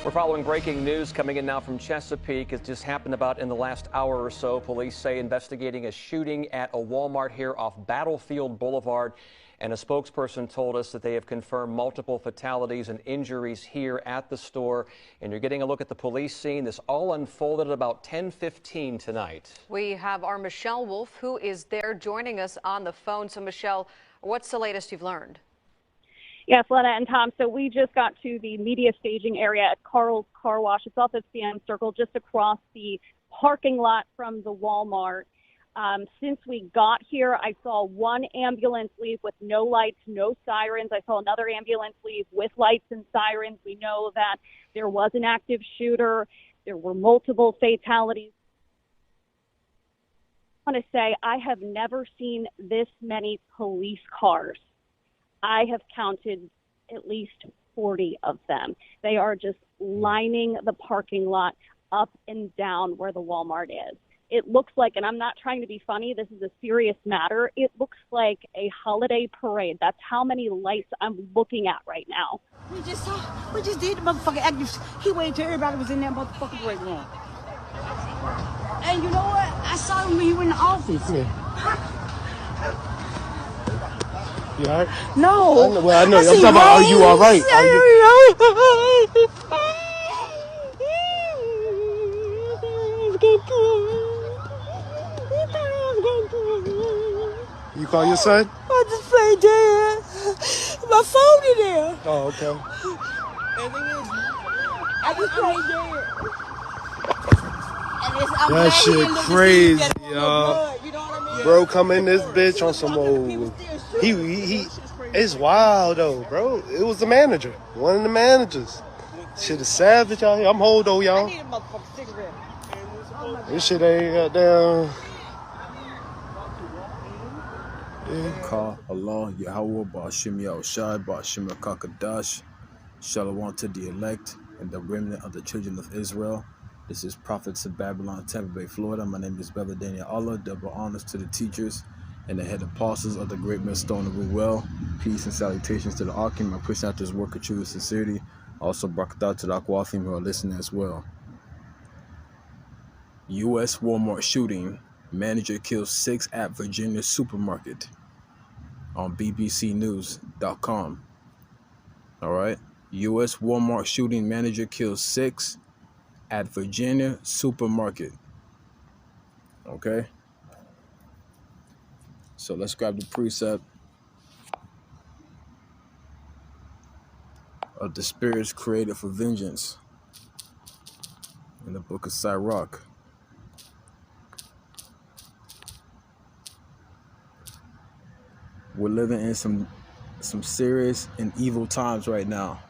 We're following breaking news coming in now from Chesapeake. It just happened about in the last hour or so. Police say investigating a shooting at a Walmart here off Battlefield Boulevard. And a spokesperson told us that they have confirmed multiple fatalities and injuries here at the store. And you're getting a look at the police scene. This all unfolded at about 10:15 tonight. We have our Michelle Wolf, who is there joining us on the phone. So, Michelle, what's the latest you've learned? Yes, Lena and Tom. So we just got to the media staging area at Carl's Car Wash. It's off of CN Circle, just across the parking lot from the Walmart. Since we got here, I saw one ambulance leave with no lights, no sirens. I saw another ambulance leave with lights and sirens. We know that there was an active shooter. There were multiple fatalities. I want to say I have never seen this many police cars. I have counted at least 40 of them. They are just lining the parking lot up and down where the Walmart is. It looks like, and I'm not trying to be funny, this is a serious matter, it looks like a holiday parade. That's how many lights I'm looking at right now. We just did the motherfucking active. He waited till everybody was in that motherfucking break room. And you know what? I saw him when he was in the office. Yeah. You all right? No. I know. I'm talking about, are you all right? You call your son? I just played dead. My phone in there. Oh, okay. I just played dead. That shit crazy, y'all. You know what I mean? Bro, come in this bitch on some old. He. It's wild though, bro. It was the manager, one of the managers. Shit is savage out here. I'm hold though, y'all. I need a motherfucking cigarette. This shit ain't goddamn. Ka Allah Yahweh Ba'ashim Yahushai Ba'ashim Kakadash Shalom to the elect and the remnant of the children of Israel. This is Prophets of Babylon, Tampa Bay, Florida. My name is Brother Daniel Allah. Double honors to the teachers and the head apostles of the great millstone of Ruel. Peace and salutations to the Akim. I push out this work of true sincerity. Also, barakat to the Akwafim who are listening as well. U.S. Walmart shooting. Manager kills 6 at Virginia supermarket. On bbcnews.com. All right. U.S. Walmart shooting. Manager kills 6 at Virginia supermarket. Okay. So let's grab the precept of the spirits created for vengeance in the book of Sirach. We're living in some serious and evil times right now,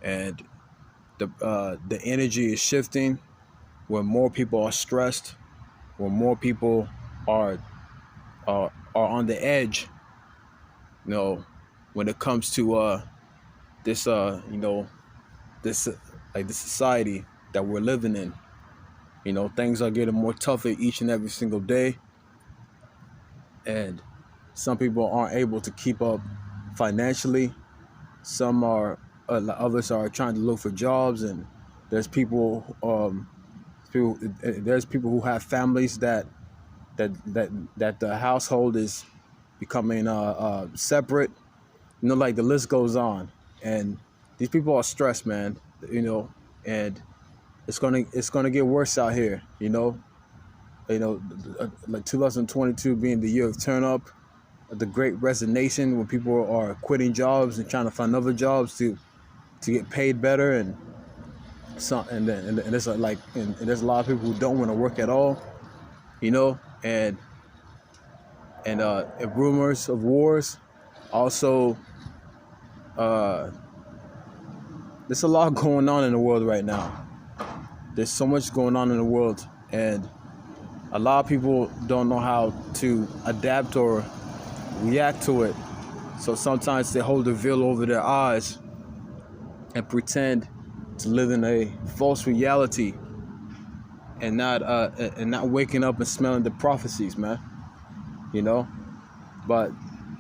and the energy is shifting where more people are stressed, where more people are on the edge, you know, when it comes to this society that we're living in. You know, things are getting more tougher each and every single day, and some people aren't able to keep up financially. Some are, others are trying to look for jobs, and there's people who have families that the household is becoming separate. You know, like the list goes on, and these people are stressed, man. You know, and it's gonna get worse out here. You know, like 2022 being the year of turn up, the great resignation when people are quitting jobs and trying to find other jobs to get paid better, and there's a lot of people who don't want to work at all. You know, and rumors of wars. Also, there's a lot going on in the world right now. There's so much going on in the world, and a lot of people don't know how to adapt or react to it. So sometimes they hold a veil over their eyes and pretend to live in a false reality, and not waking up and smelling the prophecies, man. You know, but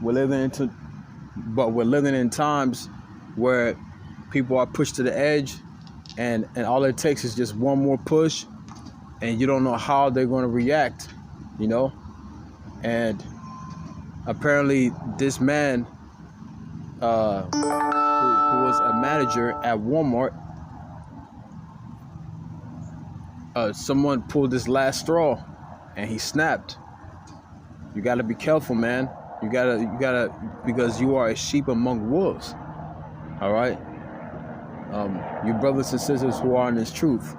we're living in times where people are pushed to the edge, and all it takes is just one more push, and you don't know how they're going to react, you know. And apparently this man who was a manager at Walmart, someone pulled this last straw and he snapped. You got to be careful, man. You gotta, because you are a sheep among wolves. All right. You brothers and sisters who are in this truth.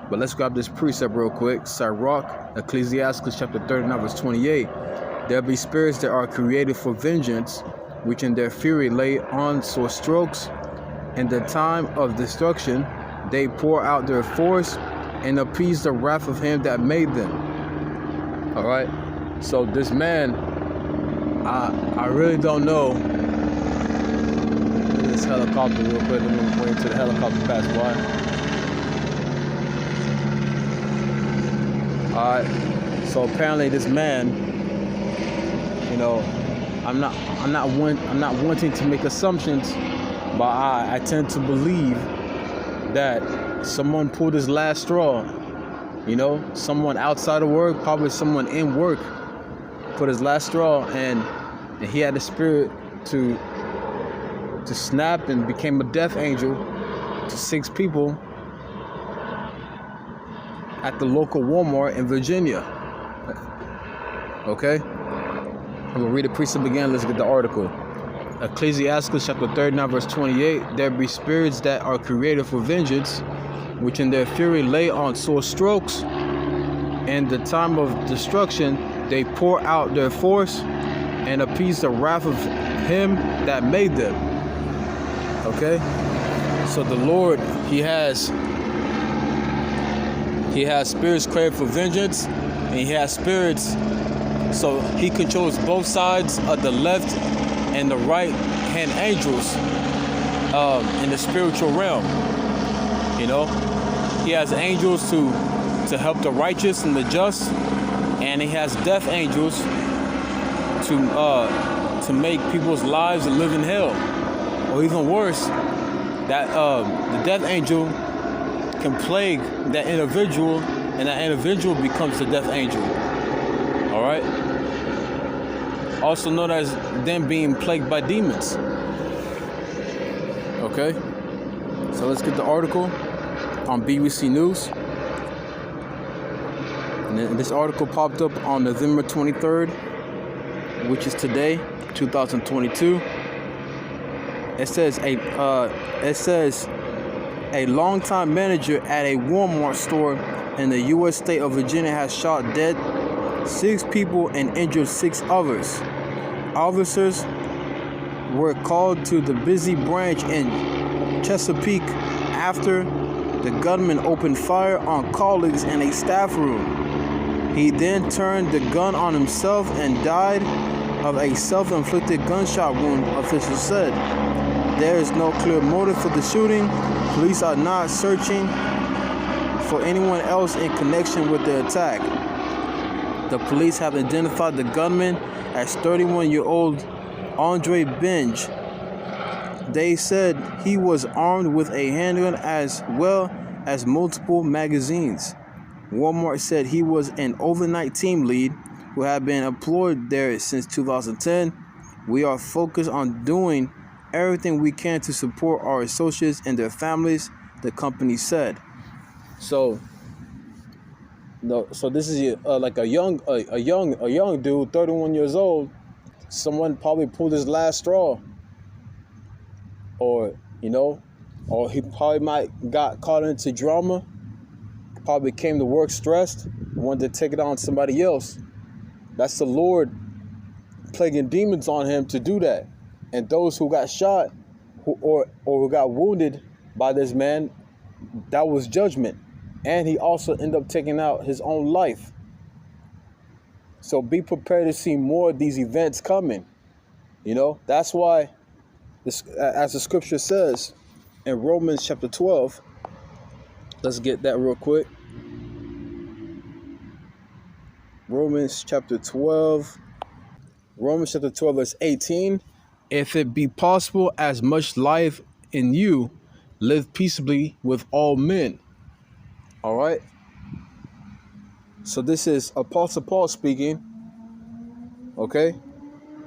But let's grab this precept real quick. Sirach, Ecclesiastes chapter 39 verse 28. There be spirits that are created for vengeance, which in their fury lay on sore strokes. In the time of destruction, they pour out their force and appease the wrath of him that made them. All right. So this man, I really don't know. Look at this helicopter real quick. Let me wait until the helicopter pass by. All right. So apparently this man, you know, I'm not wanting to make assumptions, but I tend to believe that someone pulled his last straw. You know, someone outside of work, probably someone in work, put his last straw, and he had the spirit to snap and became a death angel to 6 people at the local Walmart in Virginia. Okay? I'm going to read the precept again. Let's get the article. Ecclesiastes chapter 39 verse 28. There be spirits that are created for vengeance, which in their fury lay on sore strokes. In the time of destruction, they pour out their force and appease the wrath of him that made them. Okay? So the Lord, He has spirits created for vengeance, and He has spirits, so He controls both sides of the left and the right hand angels in the spiritual realm. You know, He has angels to help the righteous and the just, and He has death angels to make people's lives live in hell, or even worse, that the death angel can plague that individual, and that individual becomes the death angel. All right. Also known as them being plagued by demons. Okay. So let's get the article on BBC News. And this article popped up on November 23rd, which is today, 2022. It says a longtime manager at a Walmart store in the U.S. state of Virginia has shot dead 6 people and injured 6 others. Officers were called to the busy branch in Chesapeake after the gunman opened fire on colleagues in a staff room. He then turned the gun on himself and died of a self-inflicted gunshot wound, officials said. There is no clear motive for the shooting. Police are not searching for anyone else in connection with the attack. The police have identified the gunman as 31-year-old Andre Binge. They said he was armed with a handgun as well as multiple magazines. Walmart said he was an overnight team lead who had been employed there since 2010. We are focused on doing everything we can to support our associates and their families, the company said. So this is like a young dude, 31 years old. Someone probably pulled his last straw, or or he probably might got caught into drama. Probably came to work stressed, wanted to take it on somebody else. That's the Lord plaguing demons on him to do that. And those who got shot or who got wounded by this man, that was judgment. And he also ended up taking out his own life. So be prepared to see more of these events coming. That's why, as the scripture says in Romans chapter 12, let's get that real quick. Romans chapter 12 verse 18. If it be possible, as much life in you, live peaceably with all men. All right. So this is Apostle Paul speaking. Okay.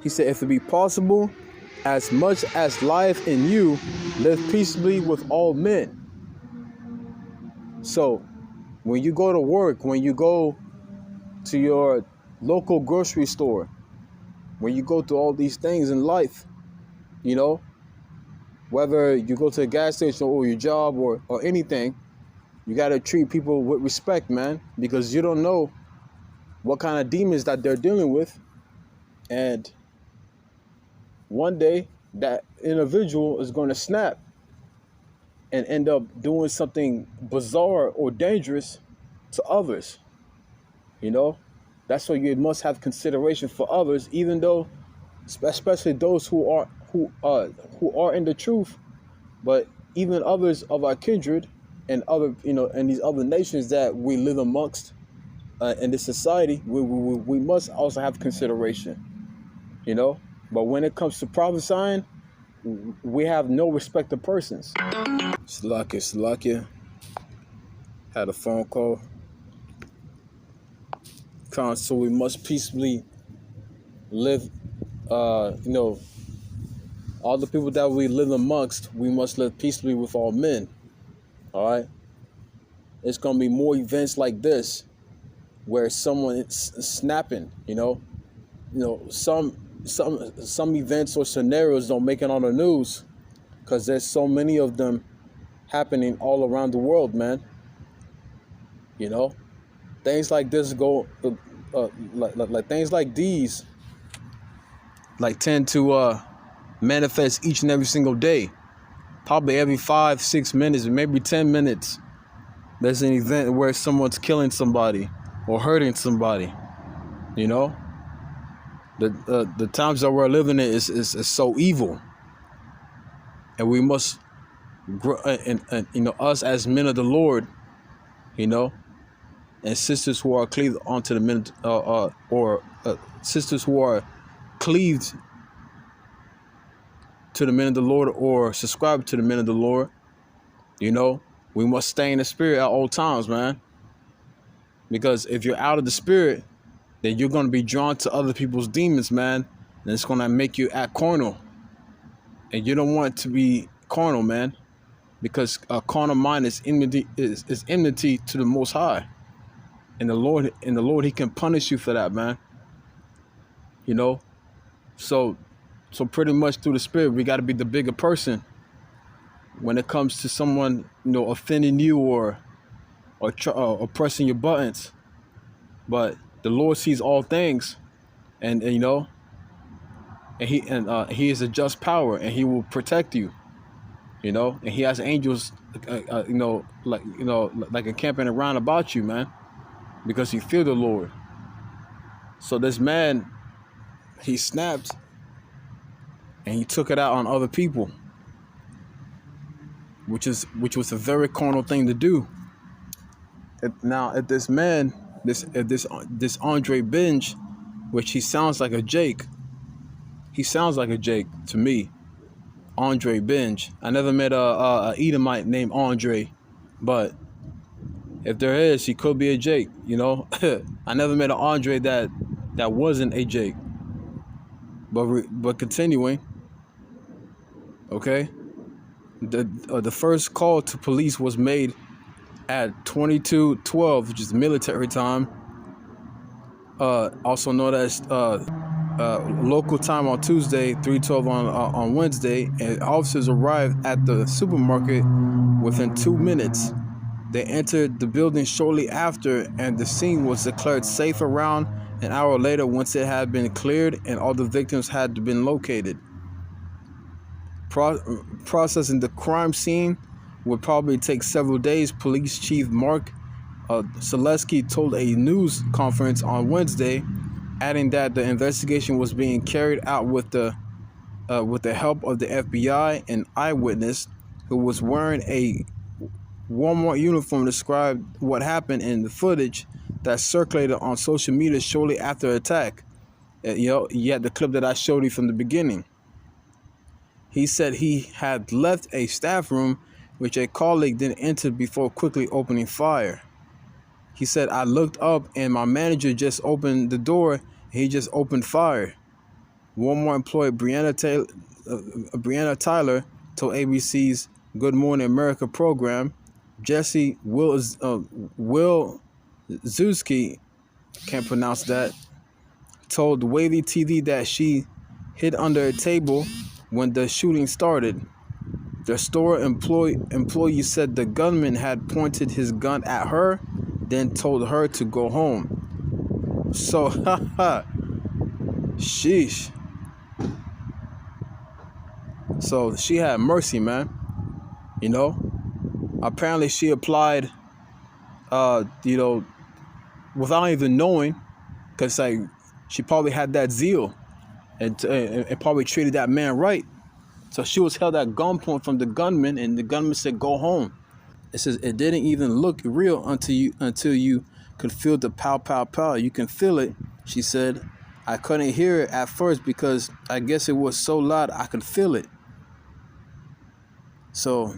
He said, if it be possible, as much as lieth in you, live peaceably with all men. So when you go to work, when you go to your local grocery store, when you go through all these things in life, you know, whether you go to a gas station or your job or anything, you got to treat people with respect, man, because you don't know what kind of demons that they're dealing with. And one day that individual is going to snap and end up doing something bizarre or dangerous to others. You know, that's why you must have consideration for others, even though, especially those who are in the truth, but even others of our kindred and other, you know, and these other nations that we live amongst in this society, we must also have consideration, you know. But when it comes to prophesying, we have no respect of persons. Salakia. Had a phone call. So we must peaceably live, you know, all the people that we live amongst, we must live peaceably with all men. All right. It's going to be more events like this where someone is snapping, you know, some events or scenarios don't make it on the news because there's so many of them happening all around the world, man. You know, things like this go, like things like these, like tend to manifest each and every single day, probably every 5-6 minutes, maybe 10 minutes. There's an event where someone's killing somebody or hurting somebody. You know, the times that we're living in is so evil, and we must grow. And you know, us as men of the Lord, you know, and sisters who are cleaved onto the men, or sisters who are cleaved to the men of the Lord or subscribe to the men of the Lord, you know, we must stay in the spirit at all times, man. Because if you're out of the spirit, then you're going to be drawn to other people's demons, man. And it's going to make you act carnal. And you don't want to be carnal, man. Because a carnal mind is enmity to the Most High. And the Lord, He can punish you for that, man. You know? So pretty much through the spirit, we got to be the bigger person when it comes to someone, you know, offending you or pressing your buttons. But the Lord sees all things, and you know, and He is a just power, and He will protect you. You know, and He has angels, you know, like encamping around about you, man, because you fear the Lord. So this man, he snapped. And he took it out on other people, which was a very carnal thing to do. Now, if this man, this Andre Benj, which he sounds like a Jake to me, Andre Benj. I never met a Edomite named Andre, but if there is, he could be a Jake. You know, I never met an Andre that wasn't a Jake. But continuing. Okay, the first call to police was made at 22:12, which is military time, also known as local time on Tuesday, 3:12 on Wednesday, and officers arrived at the supermarket within 2 minutes. They entered the building shortly after, and the scene was declared safe around an hour later once it had been cleared and all the victims had been located. Processing the crime scene would probably take several days. Police Chief Mark Selesky told a news conference on Wednesday, adding that the investigation was being carried out with the help of the FBI. An eyewitness who was wearing a Walmart uniform described what happened in the footage that circulated on social media shortly after the attack. You know, you had the clip that I showed you from the beginning. He said he had left a staff room which a colleague then entered before quickly opening fire. He said, I looked up and my manager just opened the door and he just opened fire. Walmart employee Brianna Tyler told ABC's Good Morning America program. Jesse Will Zuzki, can't pronounce that, told Wavy TV that she hid under a table when the shooting started. The store employee said the gunman had pointed his gun at her, then told her to go home. So, sheesh. So she had mercy, man. You know, apparently she applied, without even knowing, because like she probably had that zeal and probably treated that man right. So she was held at gunpoint from the gunman, and the gunman said, "Go home." It says it didn't even look real until you could feel the pow pow pow. You can feel it. She said, "I couldn't hear it at first because I guess it was so loud I could feel it." So,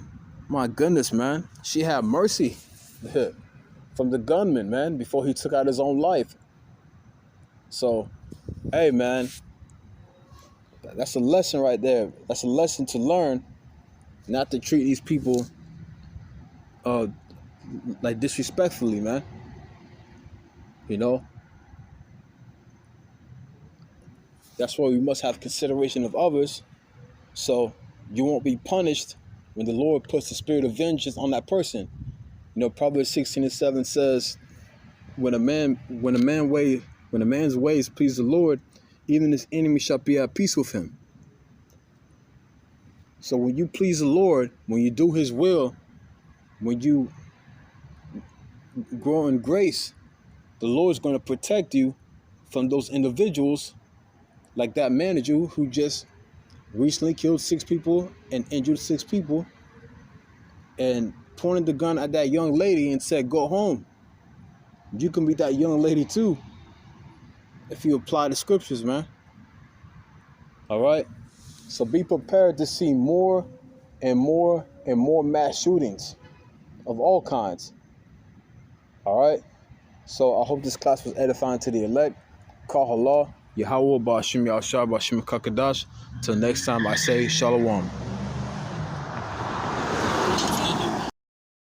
my goodness, man, she had mercy from the gunman, man, before he took out his own life. So, hey, man, that's a lesson right there. That's a lesson to learn, not to treat these people like disrespectfully, man. You know, that's why we must have consideration of others, so you won't be punished when the Lord puts the spirit of vengeance on that person. You know, Proverbs 16:7 says, when a man's ways please the Lord, even his enemy shall be at peace with him. So when you please the Lord, when you do his will, when you grow in grace, the Lord's going to protect you from those individuals like that manager who just recently killed 6 people and injured 6 people and pointed the gun at that young lady and said, "Go home." You can be that young lady too if you apply the scriptures, man. All right? So be prepared to see more and more and more mass shootings of all kinds. All right? So I hope this class was edifying to the elect. Call Allah. Yahweh Ba'ashim Yahshua Ba'ashim Kakadash. Till next time, I say Shalom.